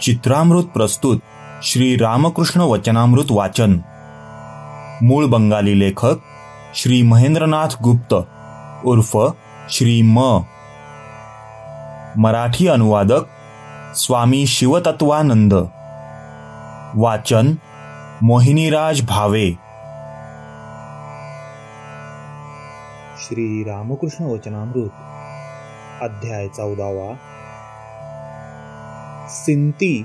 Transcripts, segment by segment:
चित्रामृत प्रस्तुत श्री रामकृष्ण वचनामृत वाचन. मूळ बंगाली लेखक श्री महेंद्रनाथ गुप्त उर्फ श्री म. मराठी अनुवादक स्वामी शिवतत्वानंद. वाचन मोहिनीराज भावे. श्री रामकृष्ण वचनामृत अध्याय 14. सिंती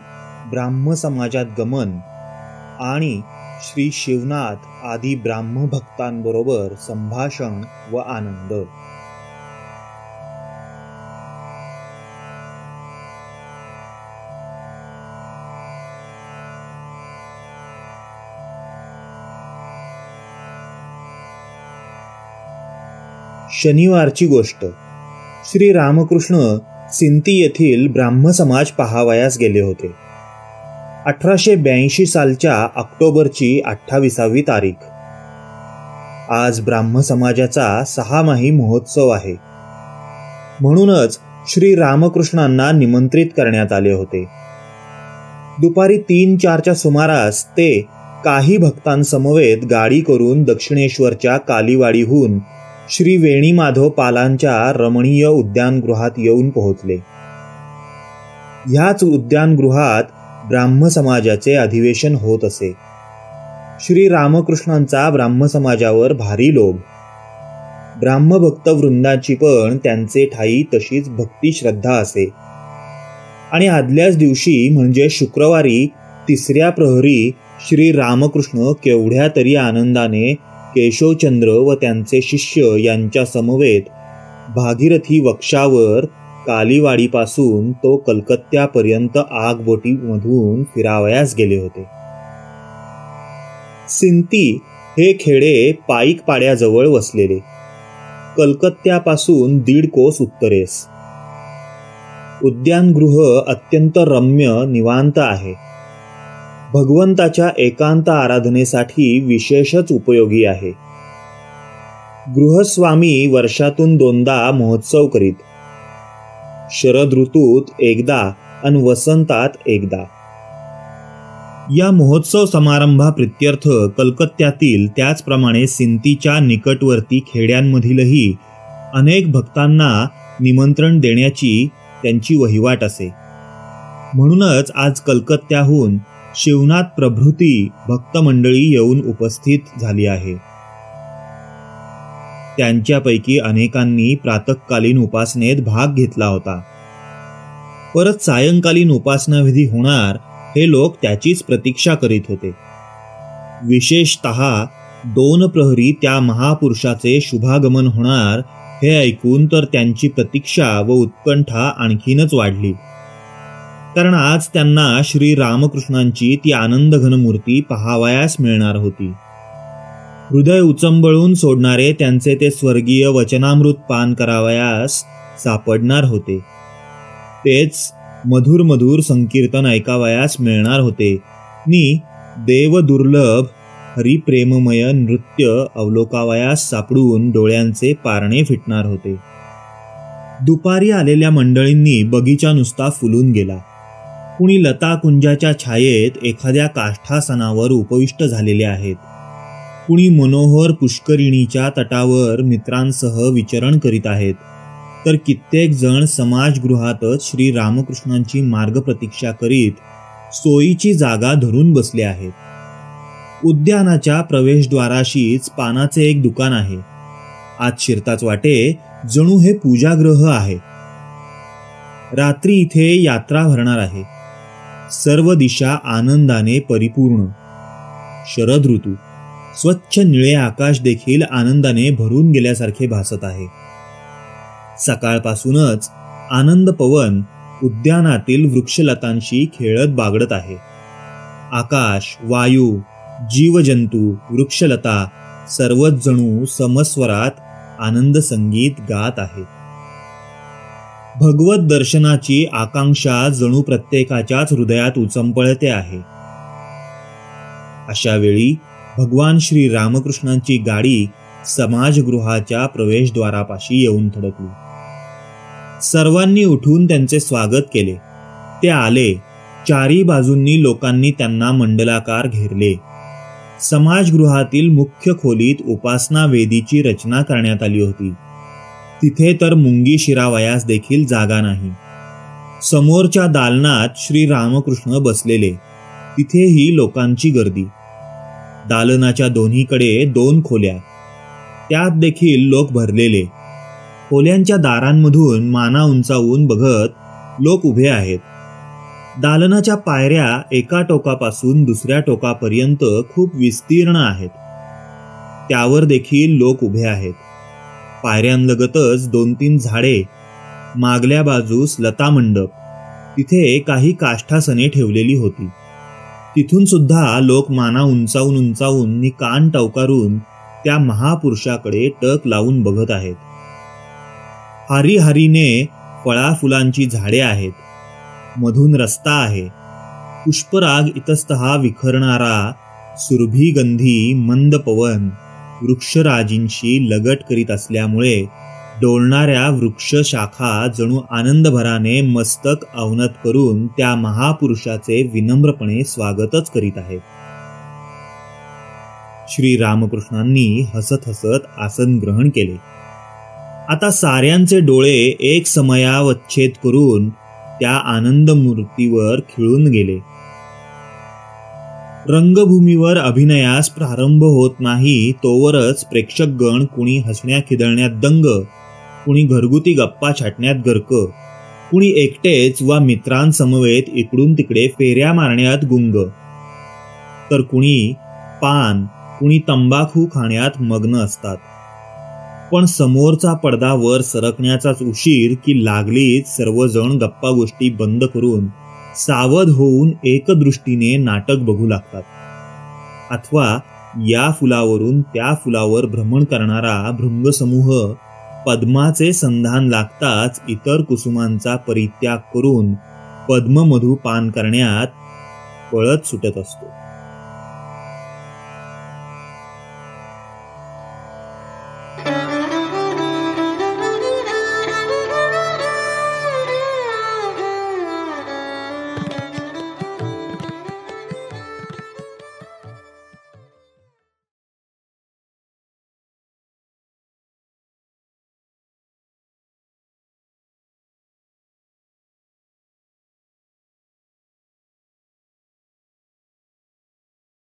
ब्राह्म समाजात गमन आणि श्री शिवनाथ आदी ब्राह्म भक्तांबरोबर संभाषण व आनंद. शनिवारची गोष्ट. श्री रामकृष्ण सिंती येथील ब्राह्म समाज पाहावयास गेले होते. 1882 सालच्या ऑक्टोबरची 28वी तारीख. आज ब्राह्म समाजाचा 6माही महोत्सव आहे. म्हणूनच श्री रामकृष्णांना निमंत्रित करण्यात आले होते. दुपारी 3-4च्या सुमारास ते काही भक्तांसमवेत गाडी करून दक्षिणेश्वरच्या कालीवाडीहून श्री वेणीमाधव पालांच्या रमणीय उद्यानगृहात येऊन पोहोचले. ह्याच उद्यानगृहात ब्राह्म समाजाचे अधिवेशन होत असे. श्री रामकृष्णांचा ब्राह्म समाजावर भारी लोभ. ब्राह्मभक्त वृंदाची पण त्यांचे ठाई तशीच भक्ती श्रद्धा असे. आणि आदल्याच दिवशी म्हणजे शुक्रवारी 3ऱ्या प्रहरी श्री रामकृष्ण केवढ्या तरी आनंदाने केशवचंद्र व त्यांचे शिष्य यांच्या समवेत भागीरथी वक्षावर कालीवाडीपासून तो कलकत्त्यापर्यंत आगबोटीमधून फिरावयास गेले होते. सिंती हे खेडे पाईक पाड्याजवळ वसलेले, कलकत्त्यापासून 1.5 कोस उत्तरेस. उद्यानगृह अत्यंत रम्य निवांत आहे. भगवंताच्या एकांत आराधनेसाठी विशेषच उपयोगी आहे. गृहस्वामी वर्षातून 2दा महोत्सव करीत. शरद ऋतूत एकदा आणि वसंतात एकदा. या महोत्सव समारंभाप्रित्यर्थ कलकत्त्यातील त्याचप्रमाणे सिंतीच्या निकटवर्ती खेड्यांमधीलही अनेक भक्तांना निमंत्रण देण्याची त्यांची वहिवाट असे. म्हणूनच आज कलकत्त्याहून शिवनाथ प्रभृती भक्तमंडळी येऊन उपस्थित झाली आहे. त्यांच्यापैकी अनेकांनी प्रातःकालीन उपासनेत भाग घेतला होता. परत सायंकालीन उपासनाविधी होणार हे लोक त्याचीच प्रतीक्षा करीत होते. विशेषतः 2 प्रहरी त्या महापुरुषाचे शुभागमन होणार हे ऐकून तर त्यांची प्रतीक्षा व उत्कंठा आणखीनच वाढली. कारण आज त्यांना श्री रामकृष्णांची ती आनंदघन मूर्ती पाहावयास मिळणार होती. हृदय उचंबळून सोडणारे त्यांचे ते स्वर्गीय वचनामृत पान करावयास सापडणार होते. तेच मधुर मधुर संकीर्तन ऐकावयास मिळणार होते नि देवदुर्लभ हरिप्रेममय नृत्य अवलोकावयास सापडून डोळ्यांचे पारणे फिटणार होते. दुपारी आलेल्या मंडळींनी बगीचा नुसता फुलून गेला. कुणी लता कुंजाच्या छायेत एखाद्या काष्ठासनावर उपविष्ट झालेले आहेत. कुणी मनोहर पुष्करिणीच्या तटावर मित्रांसह विचरण करीत आहेत. तर कित्येक जण समाजगृहातच श्री रामकृष्णांची मार्गप्रतीक्षा करीत सोयीची जागा धरून बसले आहेत. उद्यानाच्या प्रवेशद्वाराशीच पानाचे एक दुकान आहे. आत शिरताच वाटे जणू हे पूजागृह आहे. रात्री इथे यात्रा भरणार आहे. सर्व दिशा आनंदाने परिपूर्ण. शरद ऋतू. स्वच्छ निळे आकाश देखील आनंदाने भरून गेल्यासारखे भासत आहे. सकाळपासूनच आनंद पवन उद्यानातील वृक्षलतांशी खेळत बागडत आहे. आकाश, वायू, जीवजंतू, वृक्षलता सर्वच जणू समस्वरात आनंद संगीत गात आहे. भगवत दर्शनाची आकांक्षा जणू प्रत्येकाच्याच हृदयात उचंपळते आहे. अशा वेळी भगवान श्री रामकृष्णांची गाडी समाजगृहाच्या प्रवेशद्वारापाशी येऊन थडकली. सर्वांनी उठून त्यांचे स्वागत केले. ते आले, चारी बाजूंनी लोकांनी त्यांना मंडलाकार घेरले. समाजगृहातील मुख्य खोलीत उपासना वेदीची रचना करण्यात आली होती. तिथे तर मुंगी शिरावयास देखील जागा नाही. समोरच्या दालनात श्री रामकृष्ण बसलेले, तिथेही लोकांची गर्दी. दालनाच्या दोन्हीकडे 2 खोल्या, त्यात देखील लोक भरलेले. खोल्यांच्या दारांमधून माना उंचावून बघत लोक उभे आहेत. दालनाच्या पायऱ्या एका टोकापासून दुसऱ्या टोकापर्यंत खूप विस्तीर्ण आहेत. त्यावर देखील लोक उभे आहेत. पायऱ्यांलगतच 2-3 झाडे, मागल्या बाजूस लता मंडप, तिथे काही काष्ठासने ठेवलेली होती. तिथून सुद्धा लोक माना उंचावून उंचावून नि कान टवकारून त्या महापुरुषाकडे टक लावून बघत आहेत. हारीहारीने फळा फुलांची झाडे आहेत. मधून रस्ता आहे. पुष्पराग इतस्तः विखरणारा सुरभिगंधी मंद पवन वृक्षराजींशी लगट करीत असल्यामुळे डोलणाऱ्या वृक्ष शाखा जणू आनंदभराने मस्तक अवनत करून त्या महापुरुषाचे विनम्रपणे स्वागतच करीत आहेत. श्री रामकृष्णांनी हसत हसत आसन ग्रहण केले. आता साऱ्यांचे डोळे एक समयावच्छेद करून त्या आनंद मूर्तीवर खिळून गेले. रंगभूमीवर अभिनयास प्रारंभ होत नाही तोवरच प्रेक्षकगण कुणी हसण्या खिदळण्यात दंग, कुणी घरगुती गप्पा छाटण्यात गर्क, कुणी एकटेच वा मित्रांसमवेत इकडून तिकडे फेऱ्या मारण्यात गुंग, तर कुणी पान, कुणी तंबाखू खाण्यात मग्न असतात. पण समोरचा पडदा वर सरकण्याचाच उशीर की लागलीच सर्वजण गप्पा गोष्टी बंद करून सावध होऊन एकदृष्टीने नाटक बघू लागतात. अथवा या फुलावरून त्या फुलावर भ्रमण करणारा भृंगसमूह पद्माचे संधान लागताच इतर कुसुमांचा परित्याग करून पद्ममधू पान करण्यात पळत सुटत असतो.